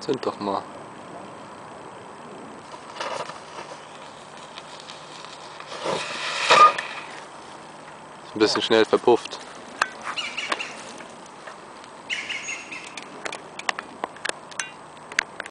Zünd doch mal. Ist ein bisschen schnell verpufft.